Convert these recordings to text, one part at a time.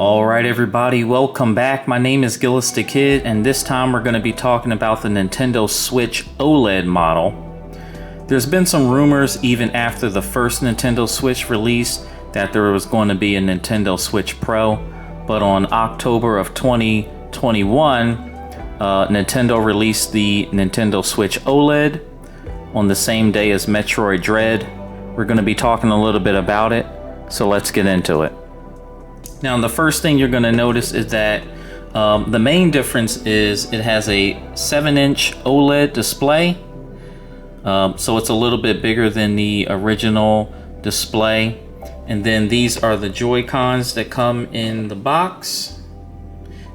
Alright everybody, welcome back. My name is Gillis the Kid, and this time we're going to be talking about the Nintendo Switch OLED model. There's been some rumors even after the first Nintendo Switch release that there was going to be a Nintendo Switch Pro, but on October of 2021, Nintendo released the Nintendo Switch OLED on the same day as Metroid Dread. We're going to be talking a little bit about it, so let's get into it. Now, the first thing you're going to notice is that the main difference is it has a 7-inch OLED display. So it's a little bit bigger than the original display. And then these are the Joy-Cons that come in the box.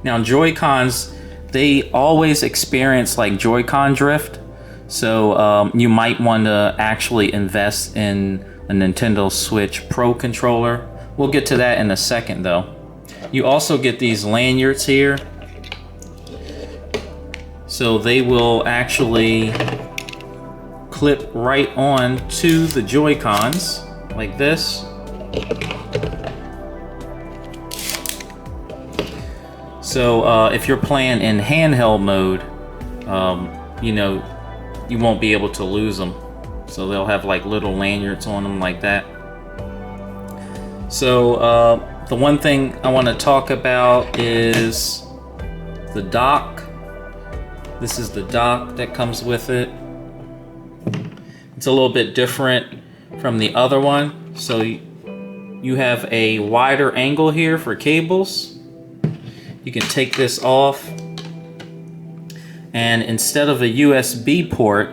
Now, Joy-Cons, they always experience like Joy-Con drift. So you might want to actually invest in a Nintendo Switch Pro controller. We'll get to that in a second though. You also get these lanyards here. So they will actually clip right on to the Joy-Cons like this. So if you're playing in handheld mode, you know, you won't be able to lose them. So they'll have like little lanyards on them like that. So the one thing I want to talk about is the dock. This is the dock that comes with it. It's a little bit different from the other one. So you have a wider angle here for cables. You can take this off, and instead of a USB port,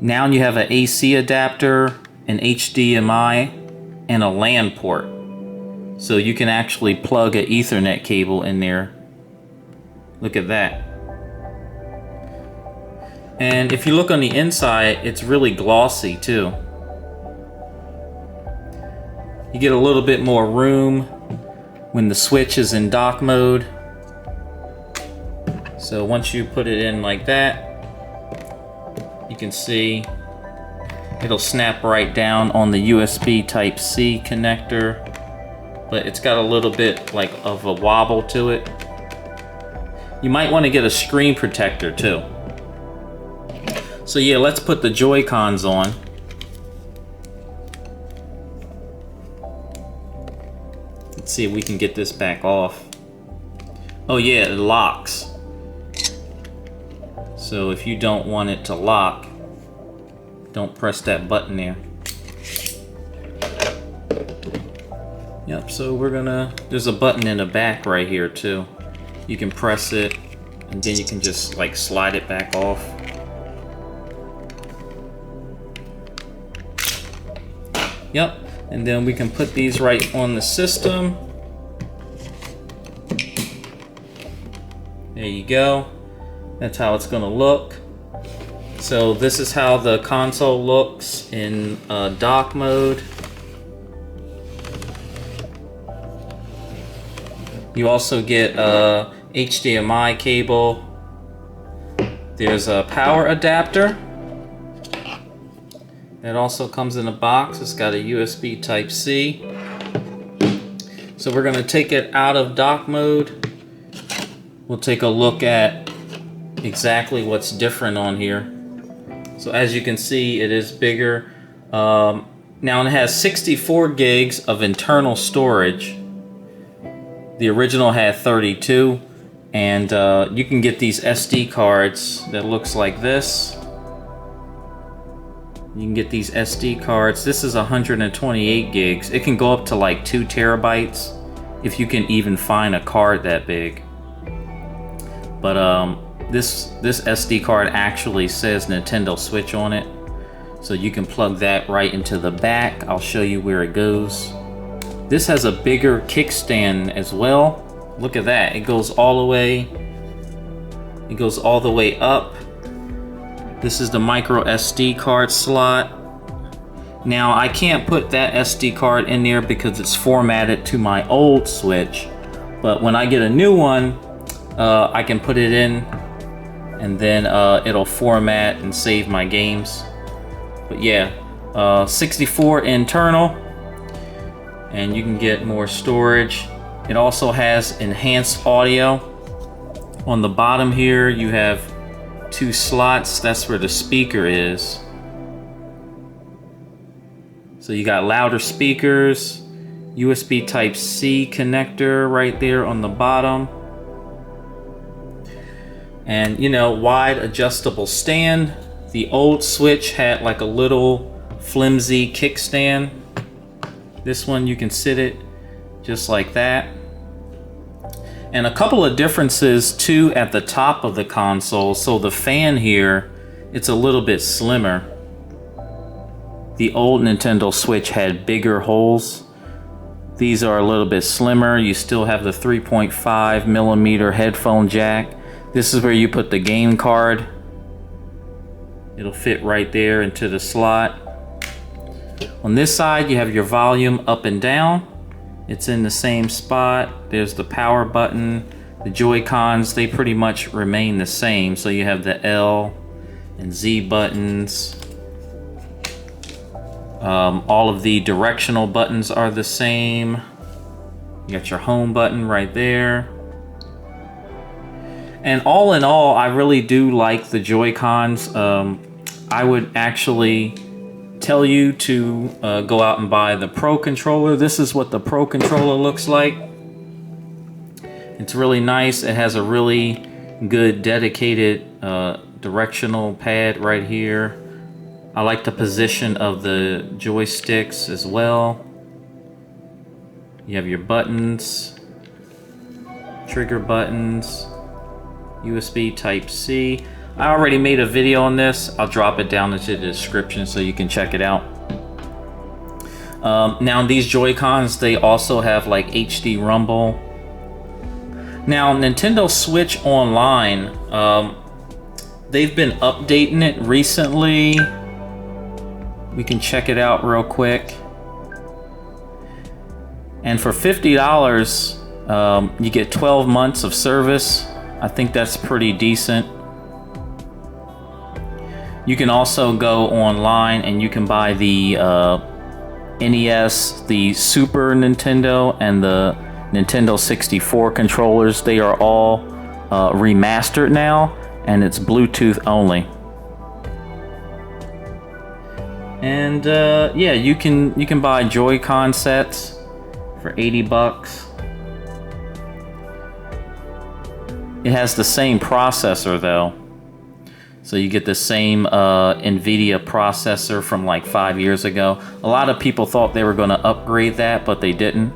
now you have an AC adapter, an HDMI, and a LAN port. So you can actually plug an Ethernet cable in there. Look at that. And if you look on the inside, it's really glossy too. You get a little bit more room when the Switch is in dock mode. So once you put it in like that, you can see it'll snap right down on the USB Type-C connector, but it's got a little bit like of a wobble to it. You might want to get a screen protector too. So yeah, let's put the Joy-Cons on. Let's see if we can get this back off. Oh yeah, it locks. So if you don't want it to lock, don't press that button there. Yep, so there's a button in the back right here too. You can press it, and then you can just like slide it back off. Yep, and then we can put these right on the system. There you go. That's how it's gonna look. So this is how the console looks in dock mode. You also get a HDMI cable. There's a power adapter that also comes in a box. It's got a USB Type-C. So we're gonna take it out of dock mode. We'll take a look at exactly what's different on here. So as you can see, it is bigger. Now it has 64 gigs of internal storage. The original had 32, and you can get these SD cards that looks like this. You can get these SD cards. This is 128 gigs. It can go up to like 2 terabytes if you can even find a card that big. But this SD card actually says Nintendo Switch on it, so you can plug that right into the back. I'll show you where it goes. This has a bigger kickstand as well. Look at that. It goes all the way. It goes all the way up. This is the micro SD card slot. Now I can't put that SD card in there because it's formatted to my old Switch. But when I get a new one, I can put it in, and then it'll format and save my games. But yeah, 64 internal, and you can get more storage. It also has enhanced audio. On the bottom here, you have 2 slots. That's where the speaker is. So you got louder speakers, USB Type-C connector right there on the bottom. And you know, wide adjustable stand. The old Switch had like a little flimsy kickstand. This one you can sit it just like that. And a couple of differences too at the top of the console. So the fan here, it's a little bit slimmer. The old Nintendo Switch had bigger holes. These are a little bit slimmer. You still have the 3.5 millimeter headphone jack. This is where you put the game card. It'll fit right there into the slot. On this side, you have your volume up and down. It's in the same spot. There's the power button. The Joy-Cons, they pretty much remain the same. So you have the L and Z buttons. All of the directional buttons are the same. You got your home button right there. And all in all, I really do like the Joy-Cons. I would actually tell you to go out and buy the Pro controller. This is what the Pro controller looks like. It's really nice. It has a really good dedicated directional pad right here. I like the position of the joysticks as well. You have your buttons, trigger buttons, USB Type-C. I already made a video on this. I'll drop it down into the description so you can check it out. Now these Joy-Cons, they also have like HD rumble. Now Nintendo Switch Online, they've been updating it recently. We can check it out real quick. And for $50, you get 12 months of service. I think that's pretty decent. You can also go online and you can buy the NES, the Super Nintendo, and the Nintendo 64 controllers. They are all remastered now, and it's Bluetooth only. And yeah, you can buy Joy-Con sets for 80 bucks. It has the same processor though. So you get the same NVIDIA processor from like 5 years ago. A lot of people thought they were going to upgrade that, but they didn't.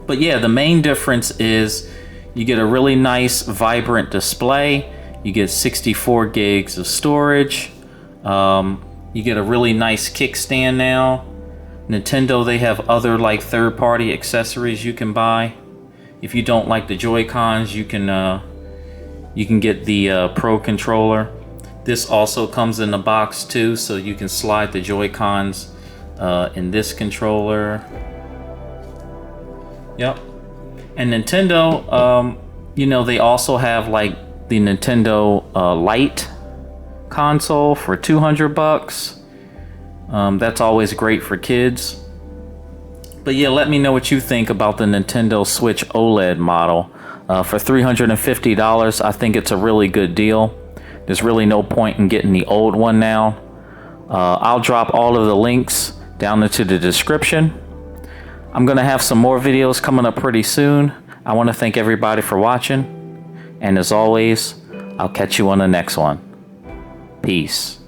But yeah, the main difference is you get a really nice, vibrant display. You get 64 gigs of storage. You get a really nice kickstand now. Nintendo, they have other like third-party accessories you can buy. If you don't like the Joy-Cons, you can get the Pro controller. This also comes in the box too, so you can slide the Joy-Cons in this controller. Yep. And Nintendo, you know, they also have like the Nintendo Lite console for 200 bucks. That's always great for kids. But yeah, let me know what you think about the Nintendo Switch OLED model. For $350, I think it's a really good deal. There's really no point in getting the old one now. I'll drop all of the links down into the description. I'm gonna have some more videos coming up pretty soon. I want to thank everybody for watching. And as always, I'll catch you on the next one. Peace.